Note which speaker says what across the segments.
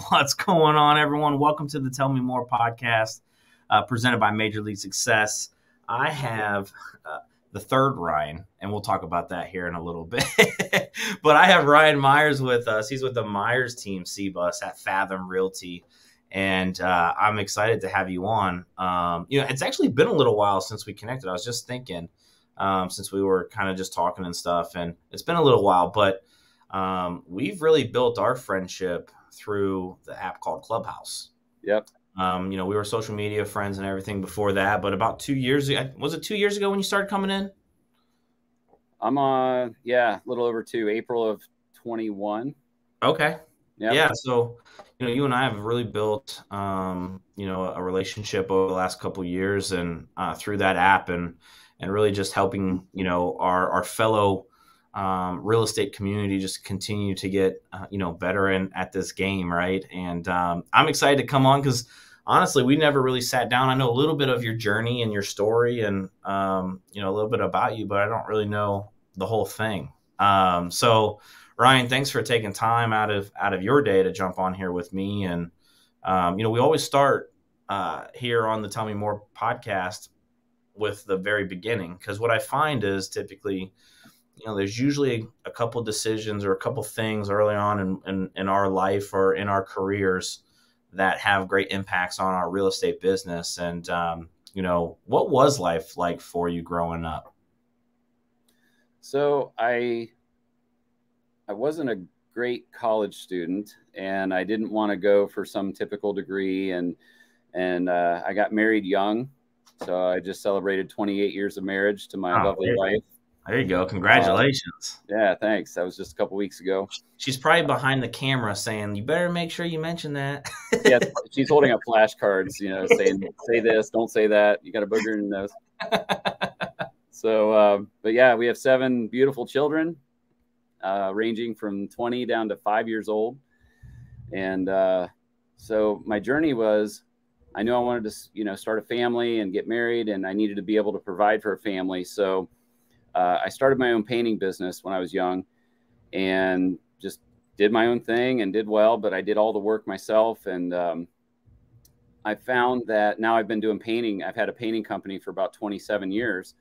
Speaker 1: What's going on, everyone? Welcome to the Tell Me More podcast, presented by Major League Success. I have the third Ryan, and we'll talk about that here in a little bit. But I have Ryan Myers with us. He's with the Myers team, CBUS at Fathom Realty, and I'm excited to have you on. It's actually been a little while since we connected. I was just thinking, since we were kind of just talking and stuff, and it's been a little while, but we've really built our friendship through the app called Clubhouse.
Speaker 2: Yep.
Speaker 1: We were social media friends and everything before that, but about 2 years ago, was it 2 years ago when you started coming in?
Speaker 2: I'm a little over April of 21.
Speaker 1: Okay.
Speaker 2: Yep.
Speaker 1: Yeah. So, you and I have really built, a relationship over the last couple of years and through that app and really just helping, our fellow real estate community just continue to get, better at this game. Right. And I'm excited to come on because honestly, we never really sat down. I know a little bit of your journey and your story and, a little bit about you, but I don't really know the whole thing. So Ryan, thanks for taking time out of your day to jump on here with me. And, we always start here on the Tell Me More podcast with the very beginning, because what I find is typically, there's usually a couple decisions or a couple things early on in our life or in our careers that have great impacts on our real estate business. And, what was life like for you growing up?
Speaker 2: So I wasn't a great college student, and I didn't want to go for some typical degree. And I got married young. So I just celebrated 28 years of marriage to my lovely wife.
Speaker 1: There you go. Congratulations.
Speaker 2: Yeah, thanks. That was just a couple weeks ago.
Speaker 1: She's probably behind the camera saying, you better make sure you mention that.
Speaker 2: Yeah, she's holding up flashcards, saying, say this, don't say that. You got a booger in the nose. So, but yeah, we have 7 beautiful children, ranging from 20 down to 5 years old. And so my journey was, I knew I wanted to, start a family and get married, and I needed to be able to provide for a family. So I started my own painting business when I was young and just did my own thing and did well, but I did all the work myself. And I found that now I've been doing painting. I've had a painting company for about 27 years.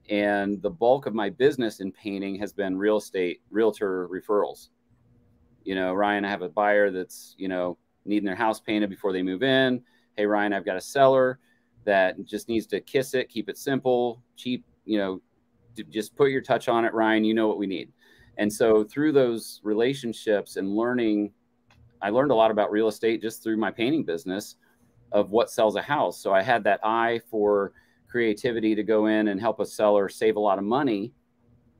Speaker 2: And the bulk of my business in painting has been real estate, realtor referrals. Ryan, I have a buyer that's, needing their house painted before they move in. Hey, Ryan, I've got a seller that just needs to kiss it, keep it simple, cheap, just put your touch on it, Ryan, you know what we need. And so through those relationships and learning, I learned a lot about real estate just through my painting business of what sells a house. So I had that eye for creativity to go in and help a seller save a lot of money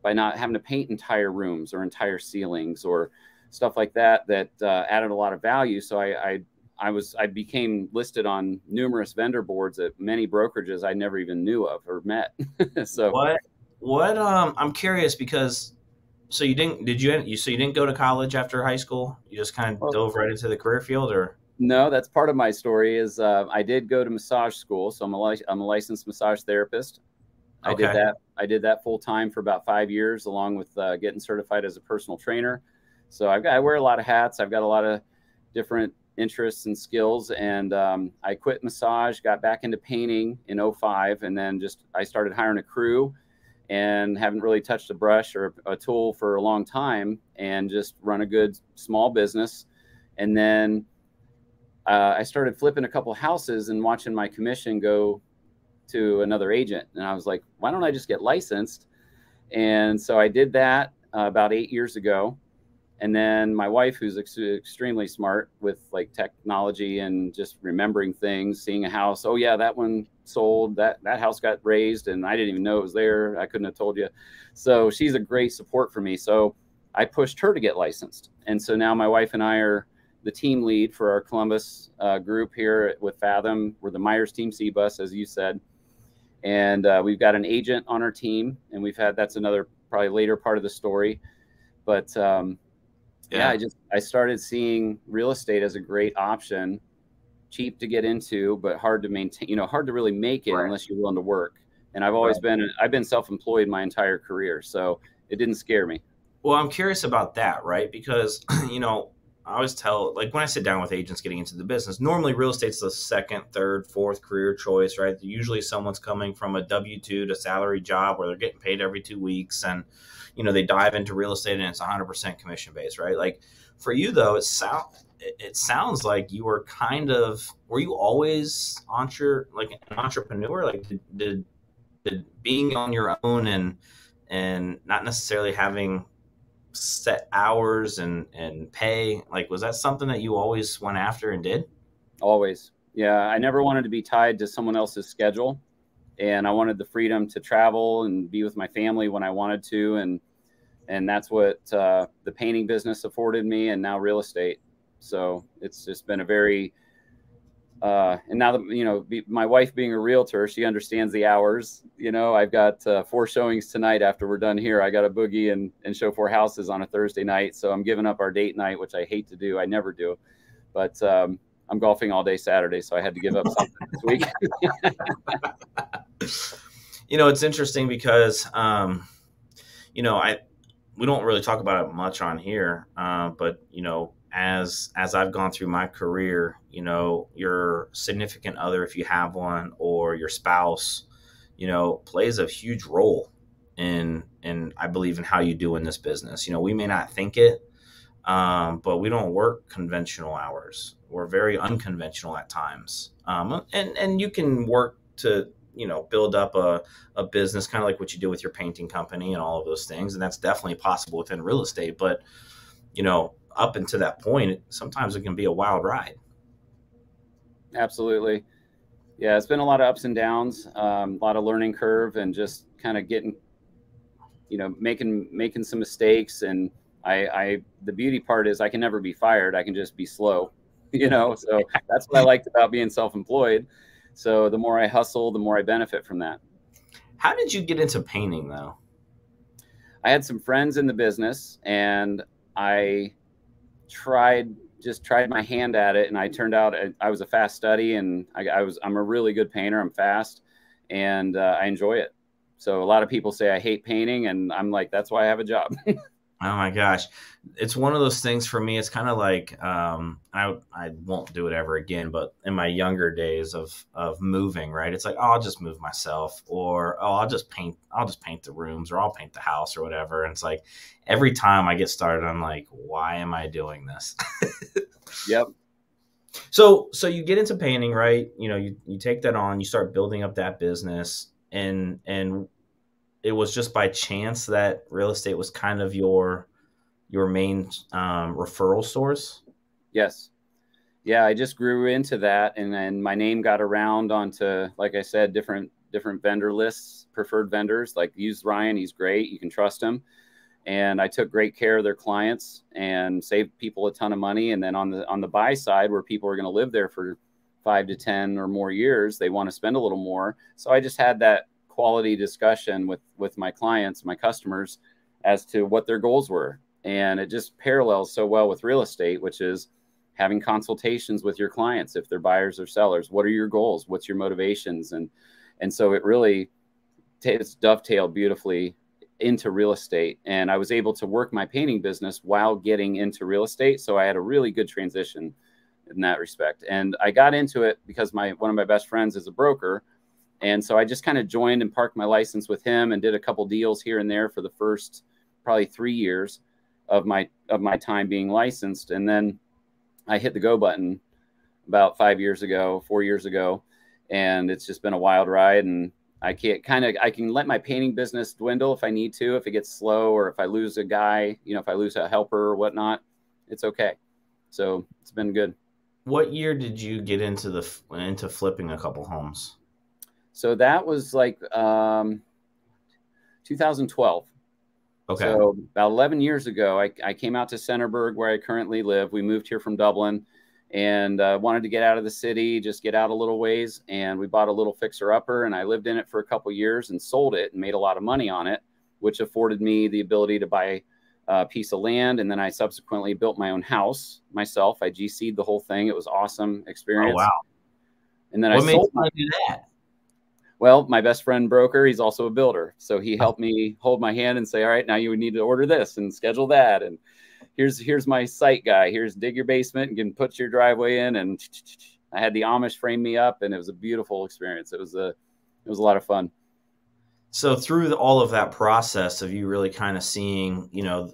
Speaker 2: by not having to paint entire rooms or entire ceilings or stuff like that added a lot of value. So I became listed on numerous vendor boards at many brokerages I never even knew of or met. So
Speaker 1: what I'm curious because so you didn't go to college after high school? You just kind of dove right into the career field, or?
Speaker 2: No, that's part of my story is I did go to massage school. So I'm a licensed massage therapist.
Speaker 1: Okay.
Speaker 2: I did that full time for about 5 years, along with getting certified as a personal trainer. So I wear a lot of hats. I've got a lot of different interests and skills. And I quit massage, got back into painting in 2005. And then I started hiring a crew and haven't really touched a brush or a tool for a long time and just run a good small business. And then I started flipping a couple houses and watching my commission go to another agent. And I was like, why don't I just get licensed? And so I did that about 8 years ago. And then my wife, who's extremely smart with like technology and just remembering things, seeing a house. Oh yeah, that one sold, that house got raised and I didn't even know it was there. I couldn't have told you. So she's a great support for me. So I pushed her to get licensed. And so now my wife and I are the team lead for our Columbus group here with Fathom. We're the Myers team, CBUS, as you said. And we've got an agent on our team, and that's another probably later part of the story. But I started seeing real estate as a great option, cheap to get into, but hard to maintain, hard to really make it unless you're willing to work. And I've been self-employed my entire career. So it didn't scare me.
Speaker 1: Well, I'm curious about that, right? Because, I always tell, like when I sit down with agents getting into the business, normally real estate's the second, third, fourth career choice, right? Usually someone's coming from a W-2 to salary job where they're getting paid every 2 weeks, and they dive into real estate and it's 100% commission based, right? Like for you though, it sounds like you were were you always like an entrepreneur? Like did being on your own and not necessarily having set hours and pay, like was that something that you always went after and did?
Speaker 2: Always. Yeah. I never wanted to be tied to someone else's schedule. And I wanted the freedom to travel and be with my family when I wanted to. And that's what the painting business afforded me, and now real estate. So it's just been a very, and now that, my wife being a realtor, she understands the hours. I've got 4 showings tonight after we're done here. I got a boogie and show 4 houses on a Thursday night. So I'm giving up our date night, which I hate to do. I never do. But I'm golfing all day Saturday, so I had to give up something this week.
Speaker 1: It's interesting because, we don't really talk about it much on here, but as I've gone through my career, your significant other, if you have one, or your spouse, plays a huge role in I believe in how you do in this business. We may not think it, but we don't work conventional hours. We're very unconventional at times, and you can work to build up a business, kind of like what you do with your painting company and all of those things. And that's definitely possible within real estate. But, up until that point, sometimes it can be a wild ride.
Speaker 2: Absolutely. Yeah, it's been a lot of ups and downs, a lot of learning curve, and just kind of getting, making some mistakes. And the beauty part is I can never be fired. I can just be slow, so that's what I liked about being self-employed. So the more I hustle, the more I benefit from that.
Speaker 1: How did you get into painting though?
Speaker 2: I had some friends in the business, and I tried my hand at it, and I turned out I was a fast study, and I'm a really good painter. I'm fast, and I enjoy it. So a lot of people say I hate painting, and I'm like, that's why I have a job.
Speaker 1: Oh my gosh. It's one of those things for me. It's kind of like, I won't do it ever again, but in my younger days of moving, right. It's like, oh, I'll just move myself, or, oh, I'll just paint the rooms, or I'll paint the house or whatever. And it's like, every time I get started, I'm like, why am I doing this?
Speaker 2: Yep.
Speaker 1: So you get into painting, right? You take that on, you start building up that business, and it was just by chance that real estate was kind of your main referral source.
Speaker 2: Yes. Yeah, I just grew into that, and then my name got around onto, like I said, different vendor lists, preferred vendors. Like, use Ryan, he's great, you can trust him. And I took great care of their clients and saved people a ton of money. And then on the buy side, where people are going to live there for 5 to 10 or more years, they want to spend a little more. So I just had that quality discussion with my clients, my customers, as to what their goals were. And it just parallels so well with real estate, which is having consultations with your clients. If they're buyers or sellers, what are your goals? What's your motivations? And so it really, it's dovetailed beautifully into real estate. And I was able to work my painting business while getting into real estate. So I had a really good transition in that respect. And I got into it because one of my best friends is a broker. And so I just kind of joined and parked my license with him and did a couple deals here and there for the first probably 3 years of my time being licensed. And then I hit the go button about 4 years ago. And it's just been a wild ride. And I can let my painting business dwindle if I need to, if it gets slow, or if I lose a guy, if I lose a helper or whatnot, it's okay. So it's been good.
Speaker 1: What year did you get into flipping a couple homes?
Speaker 2: So that was like 2012.
Speaker 1: Okay.
Speaker 2: So about 11 years ago, I came out to Centerburg, where I currently live. We moved here from Dublin, and wanted to get out of the city, just get out a little ways. And we bought a little fixer-upper, and I lived in it for a couple years and sold it and made a lot of money on it, which afforded me the ability to buy a piece of land. And then I subsequently built my own house myself. I GC'd the whole thing. It was an awesome experience.
Speaker 1: Oh, wow.
Speaker 2: And then I sold that. Well, my best friend broker, he's also a builder. So he helped me hold my hand and say, all right, now you would need to order this and schedule that. And here's my site guy. Here's dig your basement and can put your driveway in. And I had the Amish frame me up, and it was a beautiful experience. It was a lot of fun.
Speaker 1: So through all of that process of you really kind of seeing,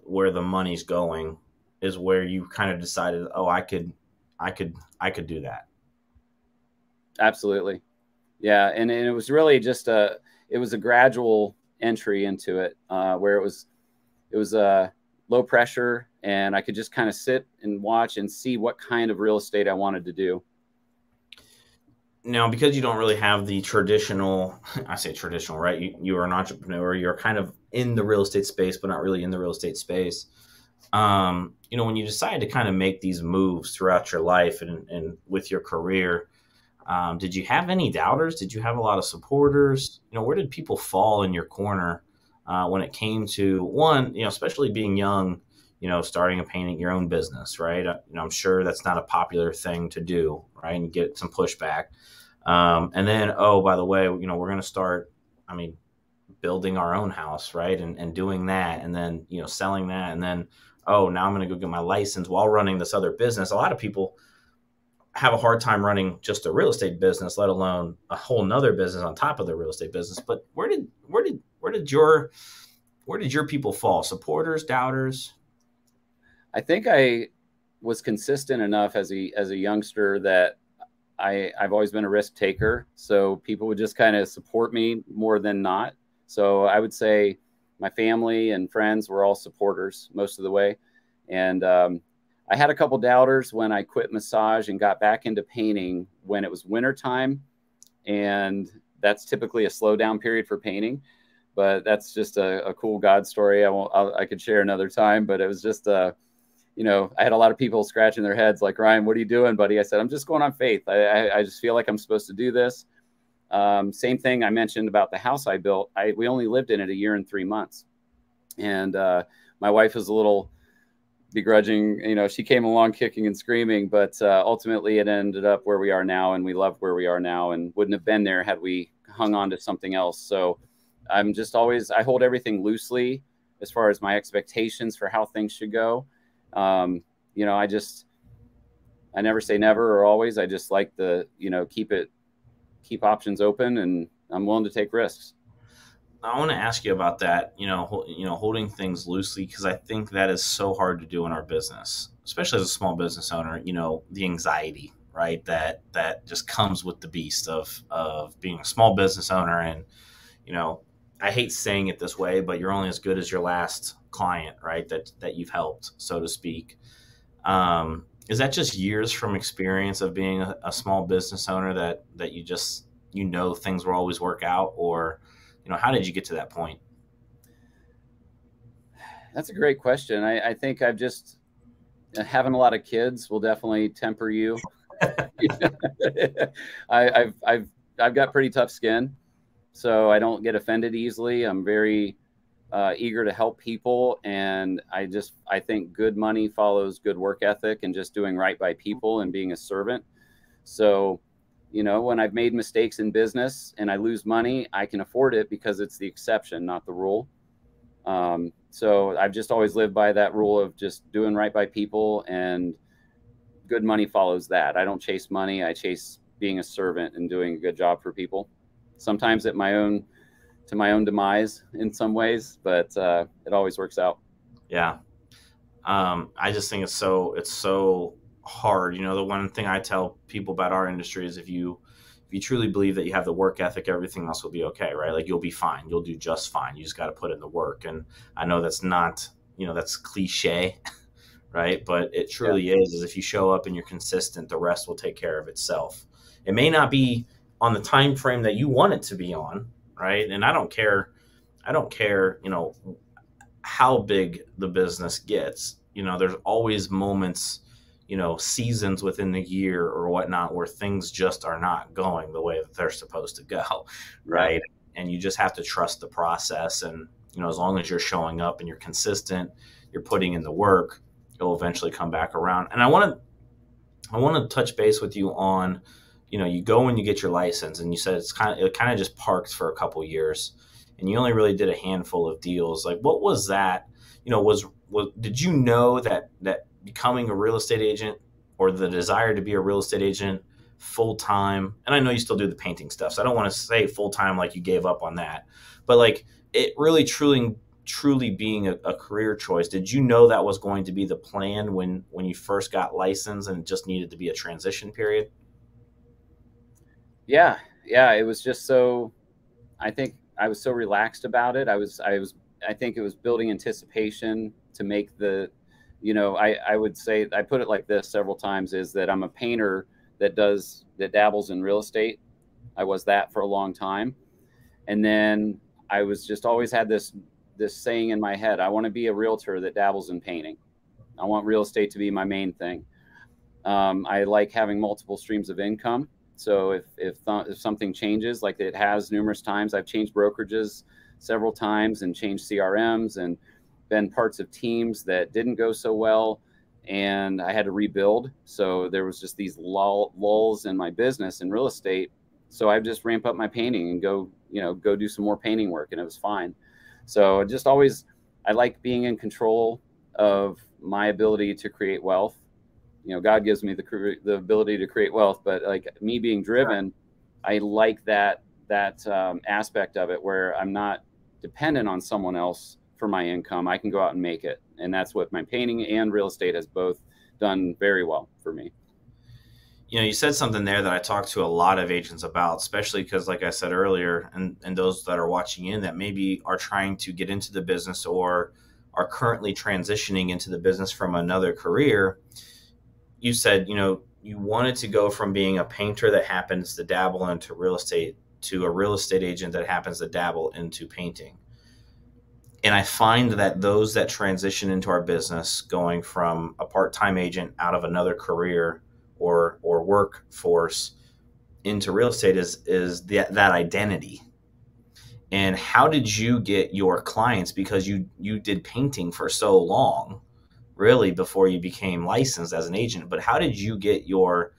Speaker 1: where the money's going, is where you kind of decided, oh, I could do that.
Speaker 2: Absolutely. Yeah. And it was really just it was a gradual entry into it, where it was low pressure, and I could just kind of sit and watch and see what kind of real estate I wanted to do.
Speaker 1: Now, because you don't really have the traditional, I say traditional, right? You are an entrepreneur. You're kind of in the real estate space, but not really in the real estate space. When you decide to kind of make these moves throughout your life and with your career, did you have any doubters? Did you have a lot of supporters? Where did people fall in your corner when it came to one, especially being young, starting and painting your own business, right? I'm sure that's not a popular thing to do, right? And get some pushback. And then, oh, by the way, we're going to start, building our own house, right? And doing that, and then, selling that. And then, oh, now I'm going to go get my license while running this other business. A lot of people have a hard time running just a real estate business, let alone a whole nother business on top of their real estate business. But where did your people fall? Supporters, doubters?
Speaker 2: I think I was consistent enough as a youngster that I've always been a risk taker. So people would just kind of support me more than not. So I would say my family and friends were all supporters most of the way. And I had a couple doubters when I quit massage and got back into painting when it was wintertime. And that's typically a slowdown period for painting. But that's just a cool God story. I could share another time, but it was just I had a lot of people scratching their heads like, Ryan, what are you doing, buddy? I said, I'm just going on faith. I just feel like I'm supposed to do this. Same thing I mentioned about the house I built. We only lived in it 1 year and 3 months. And my wife was a little begrudging, she came along kicking and screaming, but ultimately it ended up where we are now. And we love where we are now and wouldn't have been there had we hung on to something else. So I'm just I hold everything loosely as far as my expectations for how things should go. I never say never or always. I just like keep options open, and I'm willing to take risks.
Speaker 1: I want to ask you about that, holding things loosely, because I think that is so hard to do in our business, especially as a small business owner, the anxiety, right? That just comes with the beast of being a small business owner. And, I hate saying it this way, but you're only as good as your last client, right? That you've helped, so to speak. Is that just years from experience of being a small business owner that you just, things will always work out? Or, how did you get to that point?
Speaker 2: That's a great question. I think I've just, having a lot of kids will definitely temper you. I've got pretty tough skin, so I don't get offended easily. I'm very eager to help people. And I think good money follows good work ethic and just doing right by people and being a servant. So, when I've made mistakes in business and I lose money, I can afford it because it's the exception, not the rule. So I've just always lived by that rule of just doing right by people, and good money follows that. I don't chase money. I chase being a servant and doing a good job for people. Sometimes to my own demise in some ways, but it always works out.
Speaker 1: Yeah. I just think it's so hard. The one thing I tell people about our industry is if you truly believe that you have the work ethic, everything else will be okay, right? Like, you'll be fine. You'll do just fine. You just got to put in the work. And I know that's not, that's cliche, right? But it truly is if you show up and you're consistent, the rest will take care of itself. It may not be on the time frame that you want it to be on, right? And I don't care, how big the business gets. There's always moments, seasons within the year or whatnot where things just are not going the way that they're supposed to go, right? And you just have to trust the process. And, as long as you're showing up and you're consistent, you're putting in the work, it'll eventually come back around. And I want to touch base with you on, you go and you get your license, and you said it kind of just parked for a couple of years. and you only really did a handful of deals. Like, what was that? Was did you know that becoming a real estate agent, or the desire to be a real estate agent full time? And I know you still do the painting stuff, so I don't want to say full time like you gave up on that, but like it really truly being a career choice. Did you know that was going to be the plan when you first got licensed, and just needed to be a transition period?
Speaker 2: Yeah, yeah. It was just so. I think I was so relaxed about it. I think it was building anticipation to make the, I would say, I put it like this several times, is that I'm a painter that dabbles in real estate. I was that for a long time. And then I was just always had this saying in my head: I want to be a realtor that dabbles in painting. I want real estate to be my main thing. I like having multiple streams of income. So if something changes, like it has numerous times, I've changed brokerages several times and changed CRMs and been parts of teams that didn't go so well, and I had to rebuild. So there was just these lulls in my business in real estate. So I just ramp up my painting and go do some more painting work, and it was fine. So just always, I like being in control of my ability to create wealth. God gives me the ability to create wealth, but like me being driven, I like that aspect of it, where I'm not dependent on someone else for my income. I can go out and make it, and that's what my painting and real estate has both done very well for me.
Speaker 1: You said something there that I talk to a lot of agents about, especially because, like I said earlier, and those that are watching in that maybe are trying to get into the business or are currently transitioning into the business from another career. You said, you wanted to go from being a painter that happens to dabble into real estate to a real estate agent that happens to dabble into painting. And I find that those that transition into our business, going from a part-time agent out of another career or workforce into real estate, is that identity. And how did you get your clients? Because you did painting for so long, really, before you became licensed as an agent. But how did you get your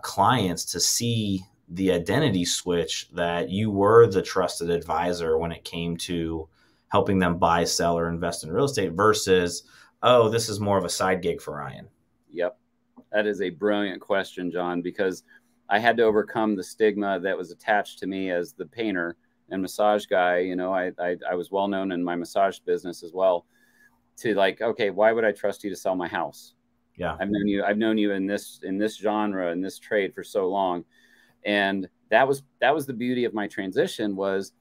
Speaker 1: clients to see the identity switch that you were the trusted advisor when it came to helping them buy, sell, or invest in real estate versus, oh, this is more of a side gig for Ryan?
Speaker 2: Yep. That is a brilliant question, John, because I had to overcome the stigma that was attached to me as the painter and massage guy. I was well known in my massage business as well, to like, okay, why would I trust you to sell my house?
Speaker 1: Yeah.
Speaker 2: I've known you in this genre, in this trade for so long. And that was the beauty of my transition, was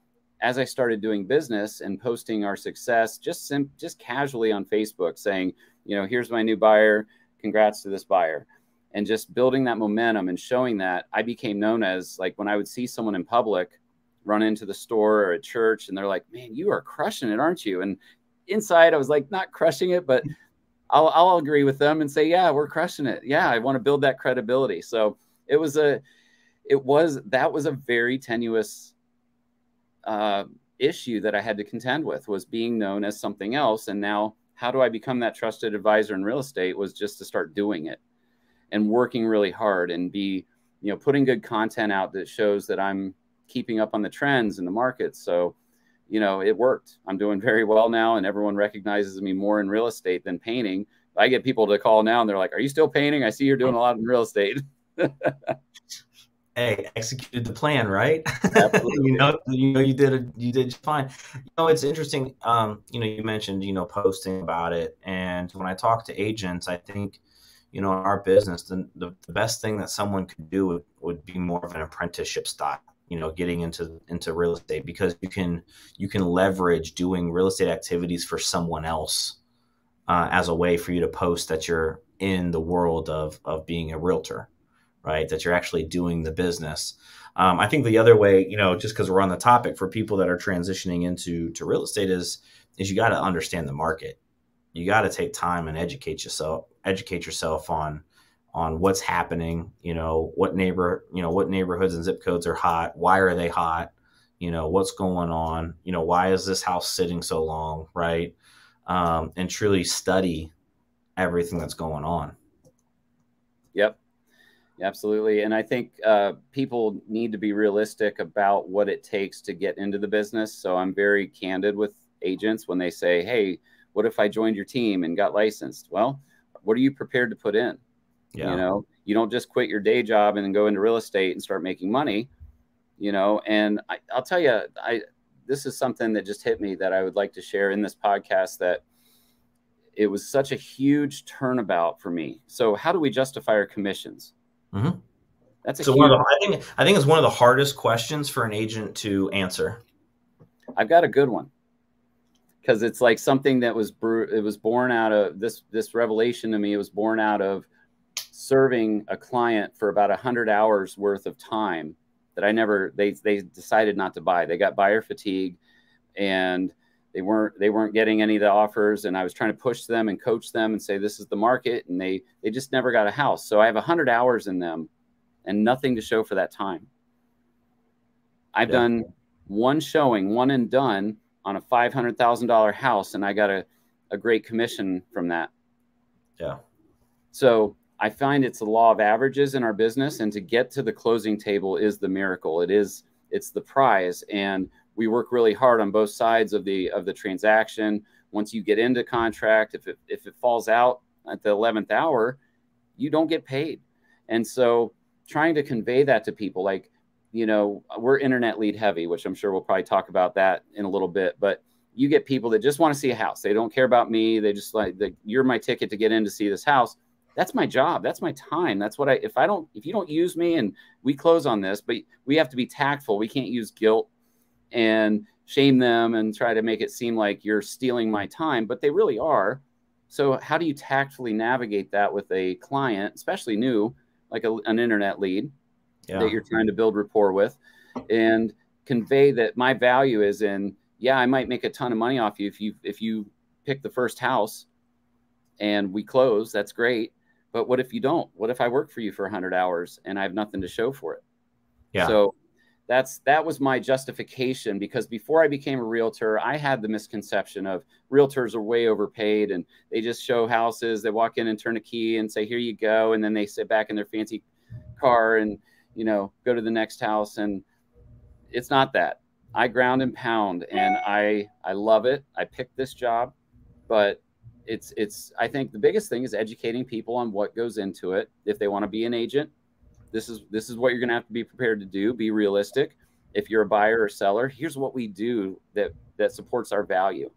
Speaker 2: as I started doing business and posting our success, just casually on Facebook, saying, here's my new buyer, congrats to this buyer. And just building that momentum and showing that, I became known as, like, when I would see someone in public run into the store or at church and they're like, man, you are crushing it, aren't you? And inside I was like, not crushing it, but I'll agree with them and say, yeah, we're crushing it. Yeah, I want to build that credibility. So that was a very tenuous issue that I had to contend with, was being known as something else. And now, how do I become that trusted advisor in real estate? Was just to start doing it and working really hard and be, putting good content out that shows that I'm keeping up on the trends in the market. So it worked. I'm doing very well now, and everyone recognizes me more in real estate than painting. I get people to call now and they're like, are you still painting? I see you're doing a lot in real estate.
Speaker 1: Hey, executed the plan, right?
Speaker 2: Absolutely.
Speaker 1: you did fine. It's interesting. You mentioned, posting about it. And when I talk to agents, I think, in our business, the best thing that someone could do would be more of an apprenticeship style, getting into real estate, because you can leverage doing real estate activities for someone else as a way for you to post that you're in the world of being a realtor, right? That you're actually doing the business. I think the other way, just because we're on the topic, for people that are transitioning into real estate, is you got to understand the market. You got to take time and educate yourself on what's happening, what neighborhoods and zip codes are hot. Why are they hot? What's going on? Why is this house sitting so long? Right. And truly study everything that's going on.
Speaker 2: Yep. Absolutely. And I think people need to be realistic about what it takes to get into the business. So I'm very candid with agents when they say, hey, what if I joined your team and got licensed? Well, what are you prepared to put in? You
Speaker 1: Yeah.
Speaker 2: know, you don't just quit your day job and then go into real estate and start making money, you know. And I'll tell you, this is something that just hit me that I would like to share in this podcast, that it was such a huge turnabout for me. So how do we justify our commissions?
Speaker 1: Mm-hmm.
Speaker 2: That's a
Speaker 1: So one
Speaker 2: huge.
Speaker 1: of the, I think it's one of the hardest questions for an agent to answer.
Speaker 2: I've got a good one, because it's like something that was it was born out of this revelation to me. It was born out of serving a client for about 100 hours worth of time that they decided not to buy. They got buyer fatigue, and they weren't getting any of the offers, and I was trying to push them and coach them and say this is the market, and they just never got a house. So I have 100 hours in them and nothing to show for that time. I've
Speaker 1: Yeah.
Speaker 2: done one showing, one and done, on a $500,000 house, and I got a great commission from that.
Speaker 1: Yeah.
Speaker 2: So I find it's the law of averages in our business, and to get to the closing table is the miracle. It's the prize, and we work really hard on both sides of the transaction. Once you get into contract, if it falls out at the 11th hour, you don't get paid. And so trying to convey that to people, like, you know, we're internet lead heavy, which I'm sure we'll probably talk about that in a little bit, but you get people that just want to see a house. They don't care about me. They just like, you're my ticket to get in to see this house. That's my job. That's my time. That's what if you don't use me, and we close on this, but we have to be tactful. We can't use guilt and shame them and try to make it seem like you're stealing my time, but they really are. So how do you tactfully navigate that with a client, especially new, like an internet lead that you're trying to build rapport with, and convey that my value is in, yeah, I might make a ton of money off you if you pick the first house and we close, that's great. But what if you don't? What if I work for you for 100 hours and I have nothing to show for it?
Speaker 1: Yeah.
Speaker 2: So that was my justification, because before I became a realtor, I had the misconception of realtors are way overpaid and they just show houses. They walk in and turn a key and say, here you go. And then they sit back in their fancy car and, you know, go to the next house. And it's not that. I ground and pound, and I love it. I picked this job, but I think the biggest thing is educating people on what goes into it. If they want to be an agent, this is what you're going to have to be prepared to do. Be realistic. If you're a buyer or seller, here's what we do that supports our value.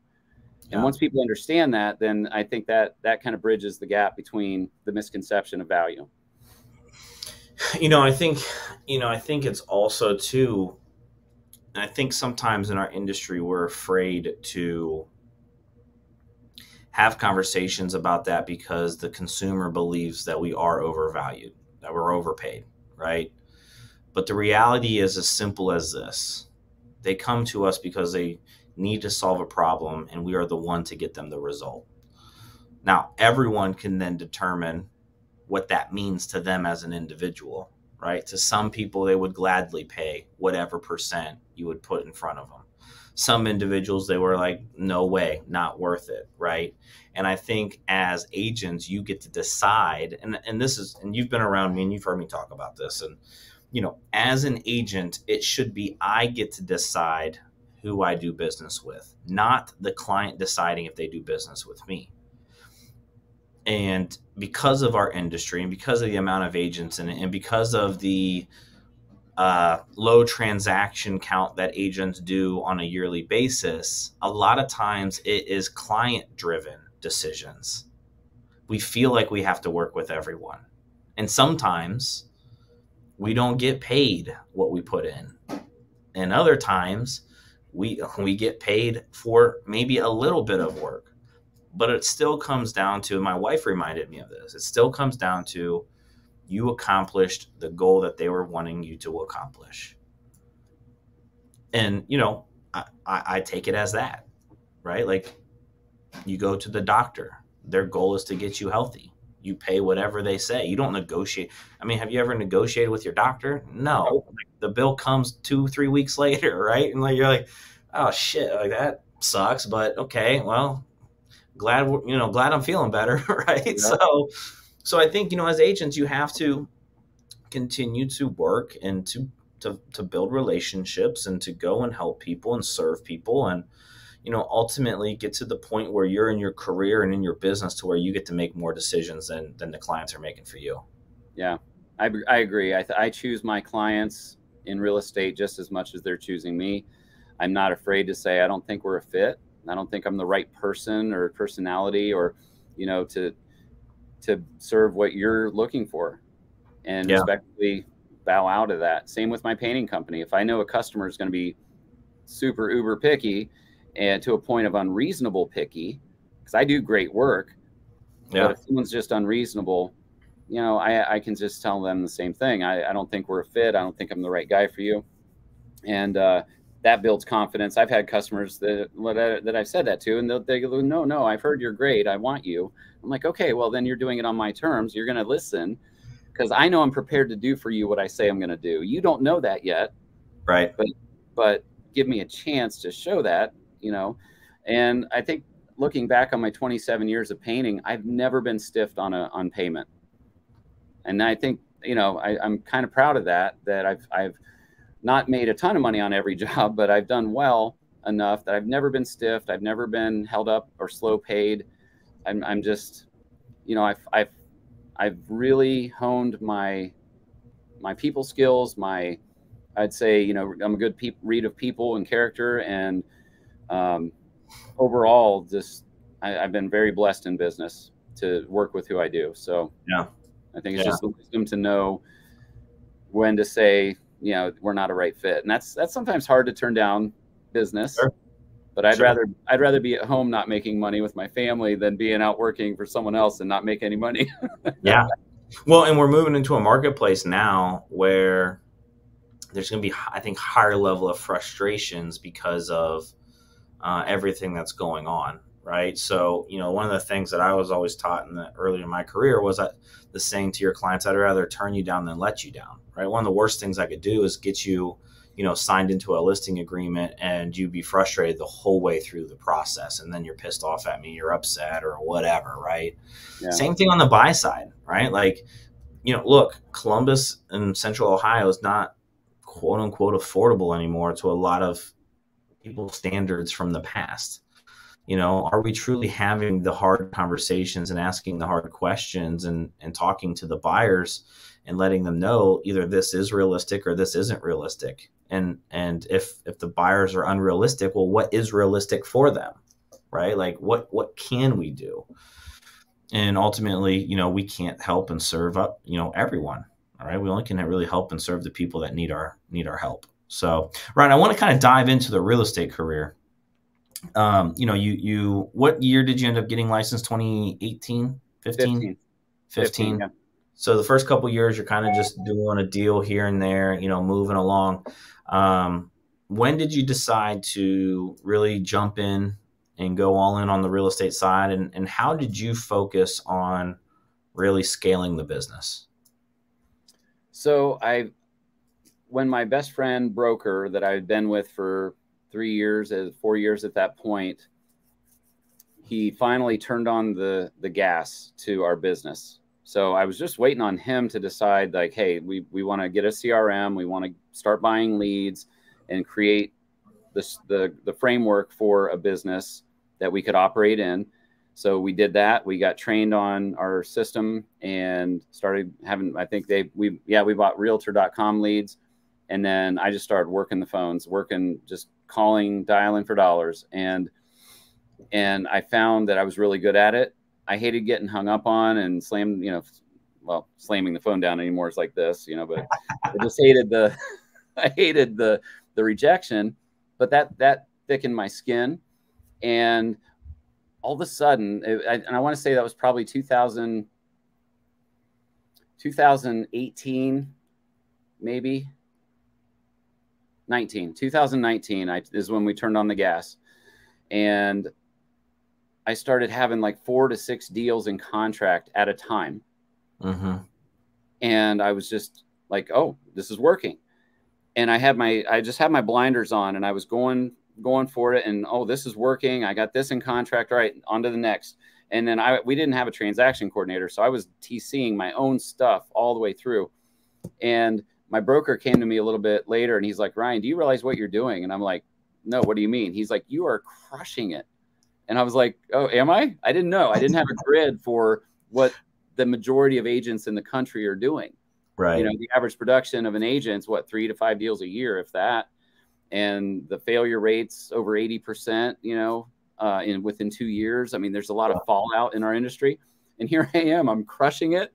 Speaker 2: And once people understand that, then I think that kind of bridges the gap between the misconception of value.
Speaker 1: I think it's also too, I think sometimes in our industry, we're afraid to have conversations about that because the consumer believes that we are overvalued, that we're overpaid, right? But the reality is as simple as this. They come to us because they need to solve a problem, and we are the one to get them the result. Now, everyone can then determine what that means to them as an individual, right? To some people, they would gladly pay whatever percent you would put in front of them. Some individuals, they were like, no way, not worth it, right? And I think as agents, you get to decide, and this is, and you've been around me and you've heard me talk about this, and as an agent, it should be I get to decide who I do business with, not the client deciding if they do business with me. And because of our industry and because of the amount of agents in it, and because of the low transaction count that agents do on a yearly basis, a lot of times it is client-driven decisions. We feel like we have to work with everyone. And sometimes we don't get paid what we put in. And other times we get paid for maybe a little bit of work. But it still comes down to, my wife reminded me of this, it still comes down to you accomplished the goal that they were wanting you to accomplish. And, I take it as that, right? Like, you go to the doctor, their goal is to get you healthy. You pay whatever they say. You don't negotiate. I mean, have you ever negotiated with your doctor? No. The bill comes 2-3 weeks later, right? And like, you're like, oh shit, like that sucks, but okay, well, glad I'm feeling better, right? Yeah. So I think, as agents, you have to continue to work and to build relationships and to go and help people and serve people, and ultimately get to the point where you're in your career and in your business to where you get to make more decisions than the clients are making for you.
Speaker 2: Yeah, I agree. I choose my clients in real estate just as much as they're choosing me. I'm not afraid to say I don't think we're a fit. I don't think I'm the right person or personality, or to serve what you're looking for, and
Speaker 1: Yeah.
Speaker 2: respectfully bow out of that. Same with my painting company. If I know a customer is going to be super uber picky, and to a point of unreasonable picky, because I do great work,
Speaker 1: Yeah.
Speaker 2: but if someone's just unreasonable, I can just tell them the same thing. I don't think we're a fit. I don't think I'm the right guy for you. And that builds confidence. I've had customers that I've said that to, and they go, no, I've heard you're great. I want you. I'm like, okay, well, then you're doing it on my terms. You're going to listen, because I know I'm prepared to do for you what I say I'm going to do. You don't know that yet.
Speaker 1: Right.
Speaker 2: But give me a chance to show that, and I think looking back on my 27 years of painting, I've never been stiffed on payment. And I think, I'm kind of proud of that I've not made a ton of money on every job, but I've done well enough that I've never been stiffed. I've never been held up or slow paid. I'm just, I've really honed my people skills. I'd say, I'm a good read of people and character, and overall, I've been very blessed in business to work with who I do. So
Speaker 1: Yeah.
Speaker 2: I think it's just the wisdom to know when to say, we're not a right fit. And that's sometimes hard to turn down business.
Speaker 1: Sure.
Speaker 2: But I'd rather be at home not making money with my family than being out working for someone else and not make any money.
Speaker 1: Yeah. Well, and we're moving into a marketplace now where there's going to be, I think, higher level of frustrations because of everything that's going on. Right. So, one of the things that I was always taught early in my career was that the saying to your clients, I'd rather turn you down than let you down. Right. One of the worst things I could do is get you, signed into a listing agreement and you be frustrated the whole way through the process. And then you're pissed off at me, you're upset or whatever. Right. Yeah. Same thing on the buy side. Right. Like, look, Columbus and Central Ohio is not quote unquote affordable anymore to a lot of people's standards from the past. Are we truly having the hard conversations and asking the hard questions and talking to the buyers and letting them know either this is realistic or this isn't realistic? And if the buyers are unrealistic, well, what is realistic for them, right? Like what can we do? And ultimately, we can't help and serve up, everyone. All right. We only can really help and serve the people that need our help. So, Ryan, I want to kind of dive into the real estate career. You what year did you end up getting licensed? 2018, 15? 15. Yeah. So the first couple of years, you're kind of just doing a deal here and there, moving along. When did you decide to really jump in and go all in on the real estate side? And how did you focus on really scaling the business?
Speaker 2: So when my best friend broker that I had been with for 4 years at that point, he finally turned on the gas to our business. So I was just waiting on him to decide, like, hey, we want to get a CRM. We want to start buying leads and create the framework for a business that we could operate in. So we did that. We got trained on our system and started having, I think we bought realtor.com leads. And then I just started working the phones, just calling, dialing for dollars. And I found that I was really good at it. I hated getting hung up on and slamming the phone down anymore. It's like this, but I just hated the rejection, but that thickened my skin. And all of a sudden, and I want to say that was probably 2018, maybe 2019 is when we turned on the gas, and I started having like 4 to 6 deals in contract at a time.
Speaker 1: Mm-hmm.
Speaker 2: And I was just like, oh, this is working. And I just had my blinders on, and I was going for it. And, oh, this is working. I got this in contract. All right, on to the next. And then we didn't have a transaction coordinator, so I was TCing my own stuff all the way through. And my broker came to me a little bit later and he's like, Ryan, do you realize what you're doing? And I'm like, no, what do you mean? He's like, you are crushing it. And I was like, oh, am I? I didn't know. I didn't have a grid for what the majority of agents in the country are doing.
Speaker 1: Right.
Speaker 2: You know, the average production of an agent's what, 3 to 5 deals a year, if that. And the failure rates over 80%, you know, within 2 years. I mean, there's a lot of fallout in our industry. And here I am, I'm crushing it.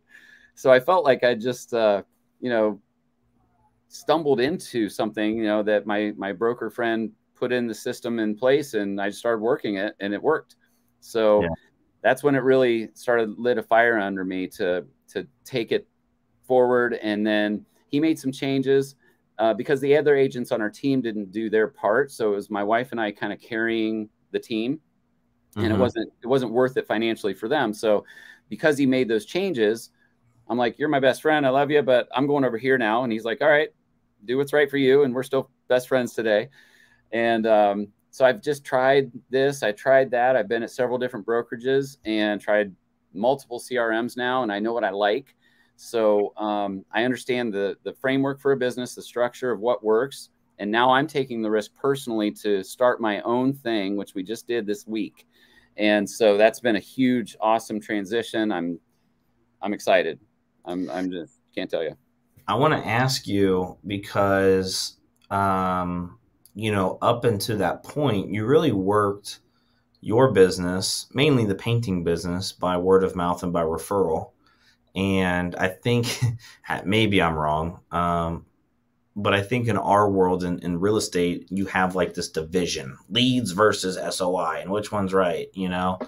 Speaker 2: So I felt like I just, you know, stumbled into something, you know, that my broker friend put in the system in place, and I started working it and it worked. So that's when it really started, lit a fire under me to take it forward. And then he made some changes because the other agents on our team didn't do their part. So it was my wife and I kind of carrying the team, and it wasn't worth it financially for them. So because he made those changes, I'm like, you're my best friend, I love you, but I'm going over here now. And he's like, all right, do what's right for you. And we're still best friends today. And so I've just tried this, I tried that. I've been at several different brokerages and tried multiple CRMs now, and I know what I like. So I understand the framework for a business, the structure of what works. And now I'm taking the risk personally to start my own thing, which we just did this week. And so that's been a huge, awesome transition. I'm excited. I'm just can't tell you.
Speaker 1: I want to ask you because, you know, up until that point, you really worked your business, mainly the painting business, by word of mouth and by referral. And I think maybe I'm wrong, but I think in our world in real estate, you have like this division, leads versus SOI, and which one's right, you know?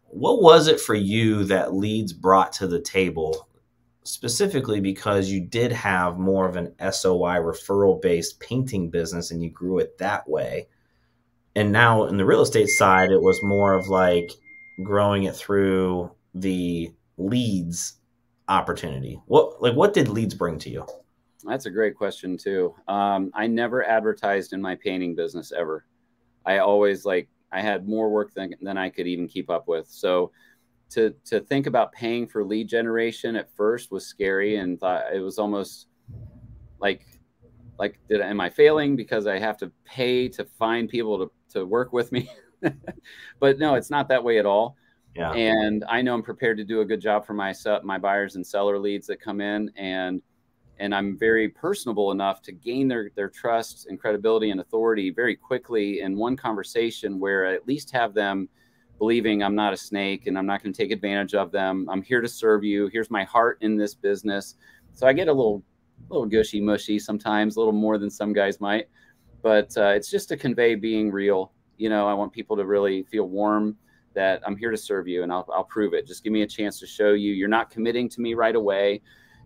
Speaker 1: What was it for you that leads brought to the table, specifically because you did have more of an SOI referral-based painting business and you grew it that way? And now in the real estate side, it was more of like growing it through the leads opportunity. What did leads bring to you?
Speaker 2: That's a great question too. I never advertised in my painting business ever. I always I had more work than I could even keep up with. So to think about paying for lead generation at first was scary, and thought it was almost like am I failing because I have to pay to find people to work with me? But no, it's not that way at all.
Speaker 1: Yeah.
Speaker 2: And I know I'm prepared to do a good job for my buyers and seller leads that come in, and I'm very personable enough to gain their trust and credibility and authority very quickly in one conversation, where I at least have them believing I'm not a snake and I'm not going to take advantage of them. I'm here to serve you. Here's my heart in this business. So I get a little gushy mushy sometimes, a little more than some guys might, but it's just to convey being real. You know, I want people to really feel warm that I'm here to serve you, and I'll prove it. Just give me a chance to show you. You're not committing to me right away.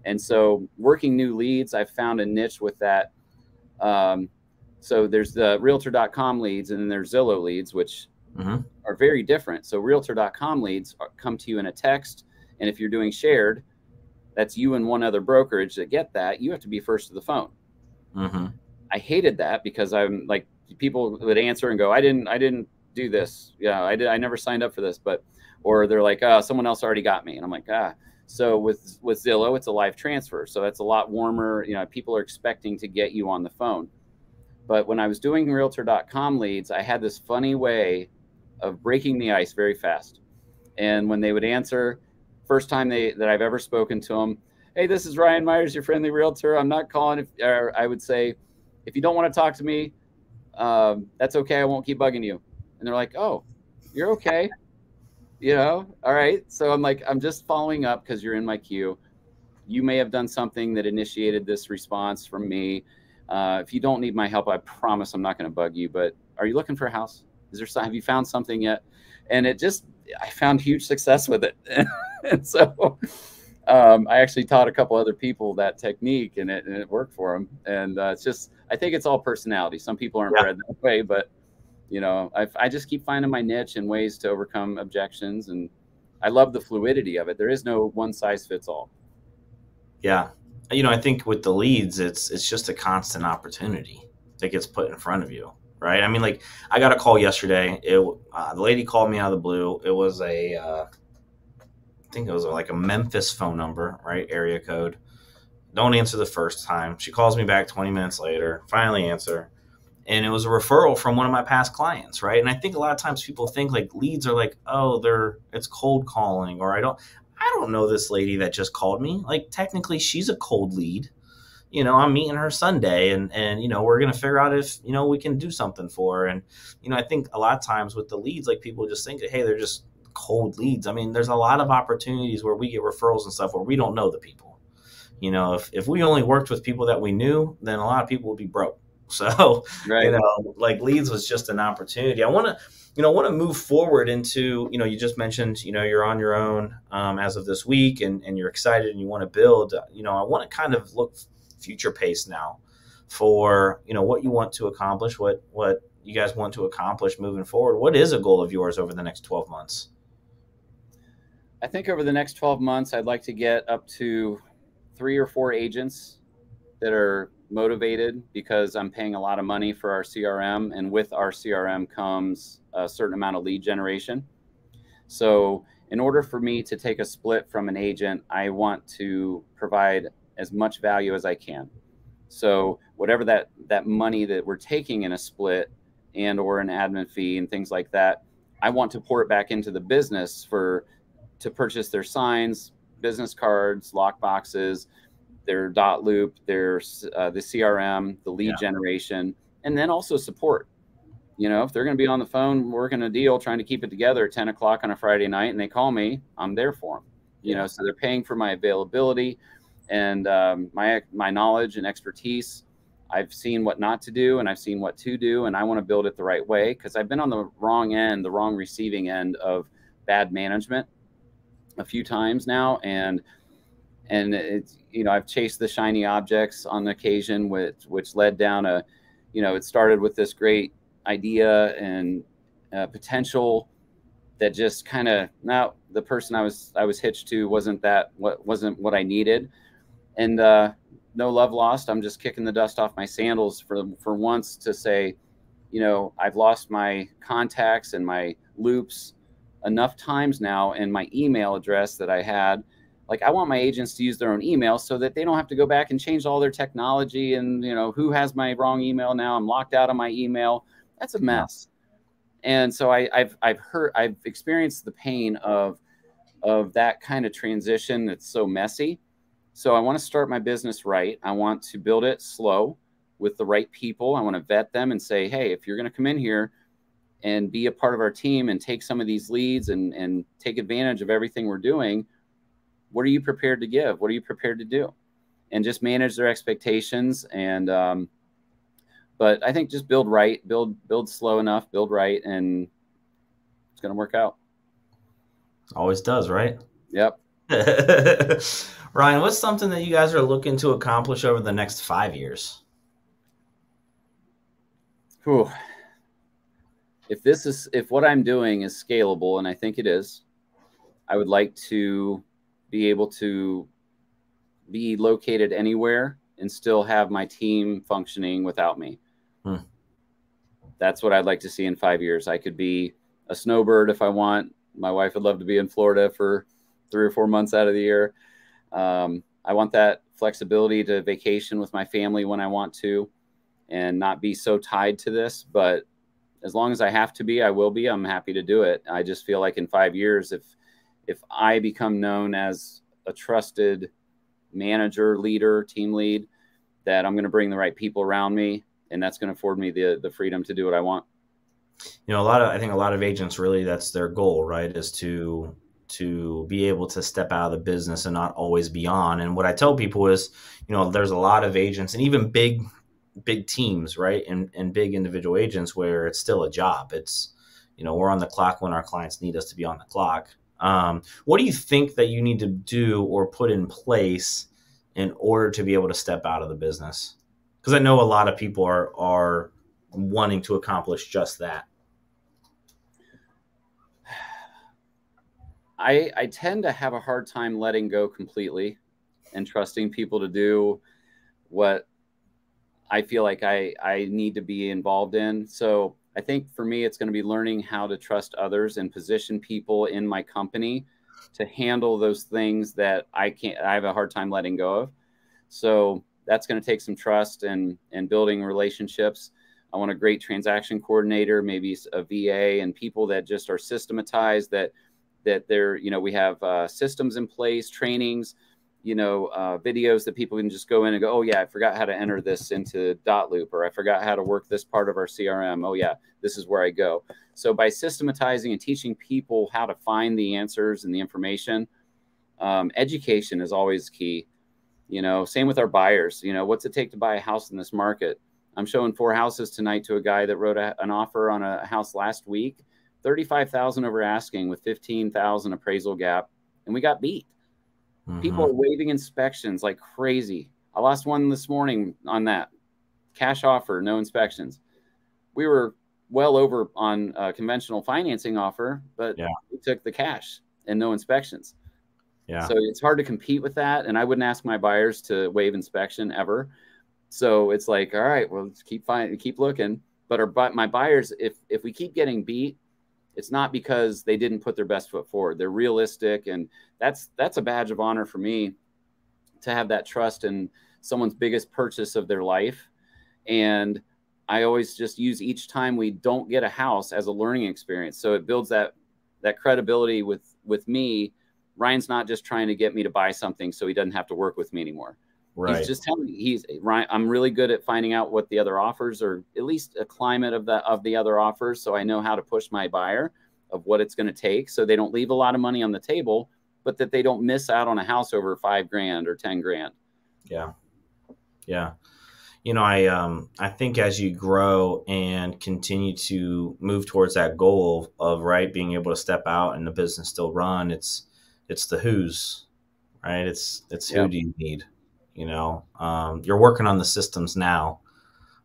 Speaker 2: And so working new leads, I've found a niche with that. So there's the realtor.com leads, and then there's Zillow leads, which are very different. So realtor.com leads come to you in a text. And if you're doing shared, that's you and one other brokerage that get that. You have to be first to the phone. I hated that because I'm like, people would answer and go, I didn't do this. Yeah, I never signed up for this, or they're like, someone else already got me. And I'm like, So with Zillow, it's a live transfer. So that's a lot warmer. You know, people are expecting to get you on the phone. But when I was doing realtor.com leads, I had this funny way of breaking the ice very fast. And when they would answer, first time that I've ever spoken to them, hey, this is Ryan Myers, your friendly realtor. I'm not calling. Or I would say, if you don't want to talk to me, that's okay. I won't keep bugging you. And they're like, oh, you're okay. You know, all right. So I'm like, I'm just following up because you're in my queue. You may have done something that initiated this response from me. If you don't need my help, I promise I'm not going to bug you. But are you looking for a house? Have you found something yet? And I found huge success with it. And so I actually taught a couple other people that technique, and it worked for them. And it's just, I think it's all personality. Some people aren't bred that way, but you know, I just keep finding my niche and ways to overcome objections. And I love the fluidity of it. There is no one size fits all.
Speaker 1: Yeah. You know, I think with the leads, it's just a constant opportunity that gets put in front of you, right? I mean, like, I got a call yesterday. The lady called me out of the blue. It was I think it was like a Memphis phone number, right? Area code. Don't answer the first time. She calls me back 20 minutes later, finally answer. And it was a referral from one of my past clients, right? And I think a lot of times people think like leads are like, oh, it's cold calling, or I don't know this lady that just called me. Like technically she's a cold lead. I'm meeting her Sunday, and we're gonna figure out if we can do something for her. And I think a lot of times with the leads, like people just think that, hey, they're just cold leads. I mean, there's a lot of opportunities where we get referrals and stuff where we don't know the people. If we only worked with people that we knew, then a lot of people would be broke. So,
Speaker 2: Right.
Speaker 1: like leads was just an opportunity. I want to move forward into, you just mentioned, you're on your own as of this week, and you're excited and you want to build. I want to kind of look future pace now for, what you want to accomplish, what you guys want to accomplish moving forward. What is a goal of yours over the next 12 months?
Speaker 2: I think over the next 12 months, I'd like to get up to 3 or 4 agents that are motivated because I'm paying a lot of money for our CRM, and with our CRM comes a certain amount of lead generation. So in order for me to take a split from an agent, I want to provide as much value as I can. So whatever that money that we're taking in a split and or an admin fee and things like that, I want to pour it back into the business to purchase their signs, business cards, lock boxes, their dot loop, their the CRM, the lead generation, and then also support. If they're going to be on the phone working a deal, trying to keep it together at 10 o'clock on a Friday night, and they call me, I'm there for them. So they're paying for my availability and my knowledge and expertise. I've seen what not to do, and I've seen what to do, and I want to build it the right way because I've been on the wrong receiving end of bad management a few times now, and it's, I've chased the shiny objects on occasion, which led down it started with this great idea and potential that just kind of, now the person I was hitched to wasn't what I needed, and no love lost. I'm just kicking the dust off my sandals for once to say, I've lost my contacts and my loops enough times now, and my email address that I had. Like, I want my agents to use their own email so that they don't have to go back and change all their technology and, who has my wrong email now? I'm locked out of my email. That's a mess. And so I've experienced the pain of that kind of transition that's so messy. So I want to start my business right. I want to build it slow with the right people. I want to vet them and say, hey, if you're going to come in here and be a part of our team and take some of these leads and take advantage of everything we're doing, what are you prepared to give? What are you prepared to do? And just manage their expectations. And but I think just build right, build slow enough, build right, and it's going to work out.
Speaker 1: Always does, right?
Speaker 2: Yep.
Speaker 1: Ryan, what's something that you guys are looking to accomplish over the next 5 years?
Speaker 2: Whew. If what I'm doing is scalable, and I think it is, I would like to be able to be located anywhere and still have my team functioning without me. That's what I'd like to see in 5 years. I could be a snowbird if I want. My wife would love to be in Florida for 3 or 4 months out of the year. I want that flexibility to vacation with my family when I want to and not be so tied to this. But as long as I have to be, I will be. I'm happy to do it. I just feel like in 5 years, if I become known as a trusted manager, leader, team lead, that I'm going to bring the right people around me, and that's going to afford me the freedom to do what I want.
Speaker 1: I think a lot of agents really, that's their goal, right? Is to be able to step out of the business and not always be on. And what I tell people is, there's a lot of agents and even big teams, right? And big individual agents where it's still a job. It's, we're on the clock when our clients need us to be on the clock. What do you think that you need to do or put in place in order to be able to step out of the business? Because I know a lot of people are wanting to accomplish just that.
Speaker 2: I tend to have a hard time letting go completely and trusting people to do what I feel like I need to be involved in. So I think for me, it's going to be learning how to trust others and position people in my company to handle those things that I have a hard time letting go of. So that's going to take some trust and building relationships. I want a great transaction coordinator, maybe a VA, and people that just are systematized, that they're, you know, we have systems in place, trainings, you know, videos that people can just go in and go, oh yeah, I forgot how to enter this into Dotloop, or I forgot how to work this part of our CRM. Oh yeah, this is where I go. So by systematizing and teaching people how to find the answers and the information, education is always key. You know, same with our buyers. You know, what's it take to buy a house in this market? I'm showing 4 houses tonight to a guy that wrote an offer on a house last week, 35,000 over asking with 15,000 appraisal gap, and we got beat. People are waiving inspections like crazy. I lost one this morning on that cash offer, no inspections. We were well over on a conventional financing offer, but we took the cash and no inspections. Yeah. So it's hard to compete with that. And I wouldn't ask my buyers to waive inspection ever. So it's like, all right, well, let's keep looking. But my buyers, if we keep getting beat, it's not because they didn't put their best foot forward. They're realistic, and that's a badge of honor for me to have that trust in someone's biggest purchase of their life. And I always just use each time we don't get a house as a learning experience. So it builds that credibility with me. Ryan's not just trying to get me to buy something so he doesn't have to work with me anymore. Right. He's just telling me, Ryan, I'm really good at finding out what the other offers, or at least a climate of the other offers, so I know how to push my buyer of what it's going to take, so they don't leave a lot of money on the table, but that they don't miss out on a house over $5,000 or $10,000.
Speaker 1: Yeah. Yeah. You know, I think as you grow and continue to move towards that goal of right, being able to step out and the business still run, it's the who's, right? It's who do you need? You know, you're working on the systems now.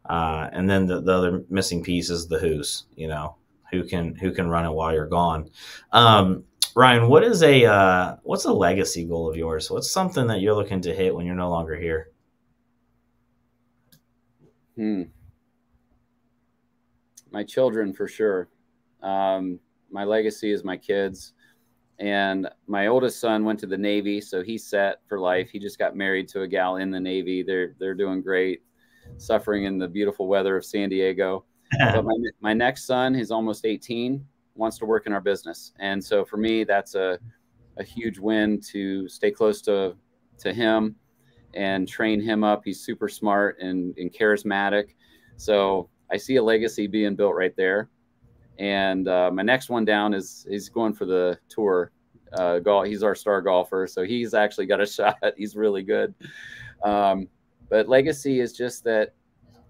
Speaker 1: And then the other missing piece is the who's, you know, who can run it while you're gone. Ryan, what's a legacy goal of yours? What's something that you're looking to hit when you're no longer here?
Speaker 2: My children, for sure. My legacy is my kids. And my oldest son went to the Navy, so he's set for life. He just got married to a gal in the Navy. They're doing great, suffering in the beautiful weather of San Diego. But my next son, he's almost 18, wants to work in our business. And so for me, that's a huge win to stay close to him and train him up. He's super smart and charismatic. So I see a legacy being built right there. And my next one down is he's going for the tour. He's our star golfer, so he's actually got a shot. He's really good. But legacy is just that,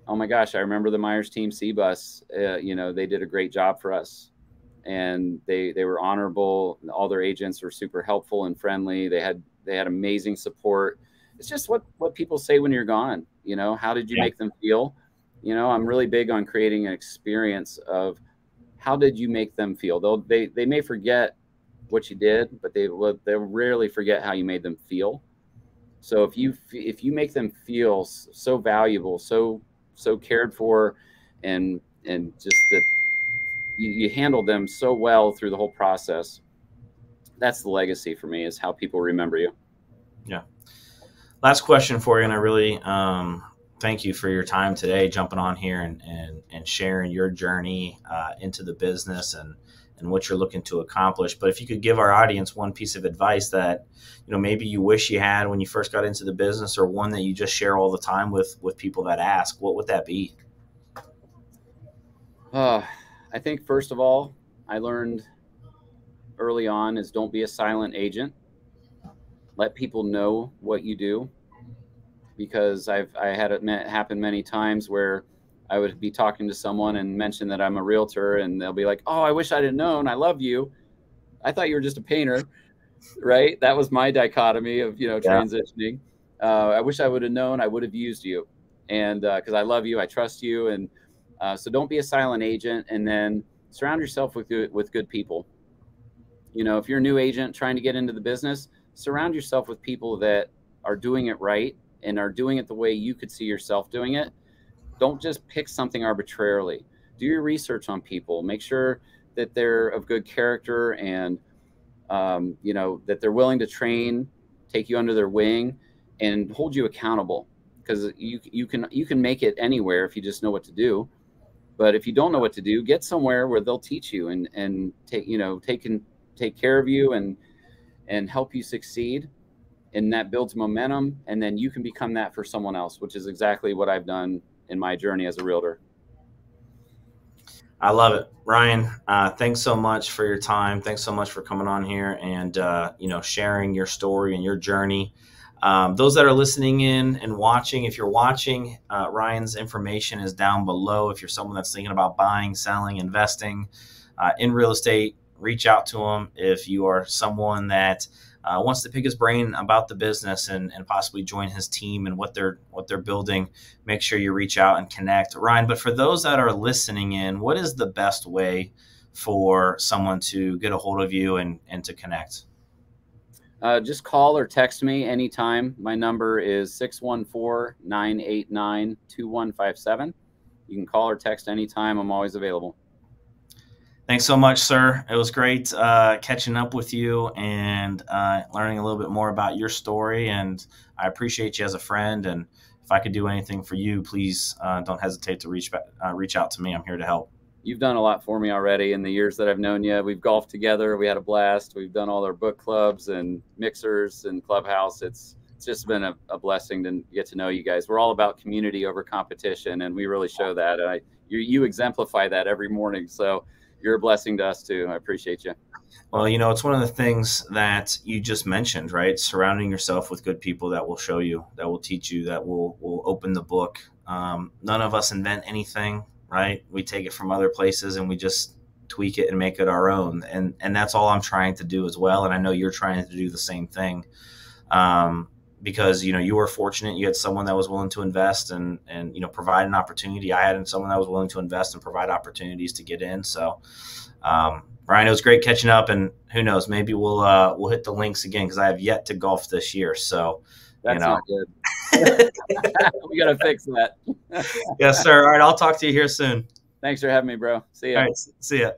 Speaker 2: oh my gosh, I remember the Myers team C-Bus. You know, they did a great job for us, and they were honorable. All their agents were super helpful and friendly. They had amazing support. It's just what people say when you're gone. You know, how did you make them feel? You know, I'm really big on creating an experience of how did you make them feel? They may forget what you did, but they'll rarely forget how you made them feel. So if you make them feel so valuable, so cared for, and just that you handle them so well through the whole process, that's the legacy for me, is how people remember you.
Speaker 1: Yeah. Last question for you, and I really thank you for your time today, jumping on here and sharing your journey into the business and what you're looking to accomplish. But if you could give our audience one piece of advice that, you know, maybe you wish you had when you first got into the business, or one that you just share all the time with people that ask, what would that be?
Speaker 2: I think first of all, I learned early on is don't be a silent agent. Let people know what you do. Because I had it happen many times where I would be talking to someone and mention that I'm a realtor, and they'll be like, "Oh, I wish I'd have known. I love you. I thought you were just a painter," right? That was my dichotomy of, you know, transitioning. I wish I would have known. I would have used you, and because I love you, I trust you, and so don't be a silent agent. And then surround yourself with good people. You know, if you're a new agent trying to get into the business, surround yourself with people that are doing it right and are doing it the way you could see yourself doing it. Don't just pick something arbitrarily. Do your research on people. Make sure that they're of good character, and you know, that they're willing to train, take you under their wing, and hold you accountable, because you can make it anywhere if you just know what to do. But if you don't know what to do, get somewhere where they'll teach you and take care of you and help you succeed. And that builds momentum, and then you can become that for someone else, which is exactly what I've done in my journey as a realtor.
Speaker 1: I love it, Ryan. Thanks so much for your time. Thanks so much for coming on here and sharing your story and your journey. Those that are listening in and watching, if you're watching, Ryan's information is down below. If you're someone that's thinking about buying, selling, investing in real estate, reach out to him. If you are someone that wants to pick his brain about the business and possibly join his team and what they're building, make sure you reach out and connect, Ryan. But for those that are listening in, what is the best way for someone to get a hold of you and to connect?
Speaker 2: Just call or text me anytime. My number is 614-989-2157. You can call or text anytime. I'm always available.
Speaker 1: Thanks so much, sir. It was great catching up with you and learning a little bit more about your story. And I appreciate you as a friend. And if I could do anything for you, please don't hesitate to reach out to me. I'm here to help.
Speaker 2: You've done a lot for me already in the years that I've known you. We've golfed together. We had a blast. We've done all our book clubs and mixers and clubhouse. It's just been a blessing to get to know you guys. We're all about community over competition, and we really show that. And you exemplify that every morning. So you're a blessing to us too. I appreciate you.
Speaker 1: Well, it's one of the things that you just mentioned, right? Surrounding yourself with good people that will show you, that will teach you, that will open the book. None of us invent anything, right? We take it from other places and we just tweak it and make it our own. And that's all I'm trying to do as well. And I know you're trying to do the same thing. Because, you were fortunate. You had someone that was willing to invest and provide an opportunity. I had someone that was willing to invest and provide opportunities to get in. So, Ryan, it was great catching up, and who knows, maybe we'll hit the links again, because I have yet to golf this year. So
Speaker 2: that's not good. We got to fix that.
Speaker 1: Yes, sir. All right. I'll talk to you here soon.
Speaker 2: Thanks for having me, bro. See ya.
Speaker 1: All right. See ya.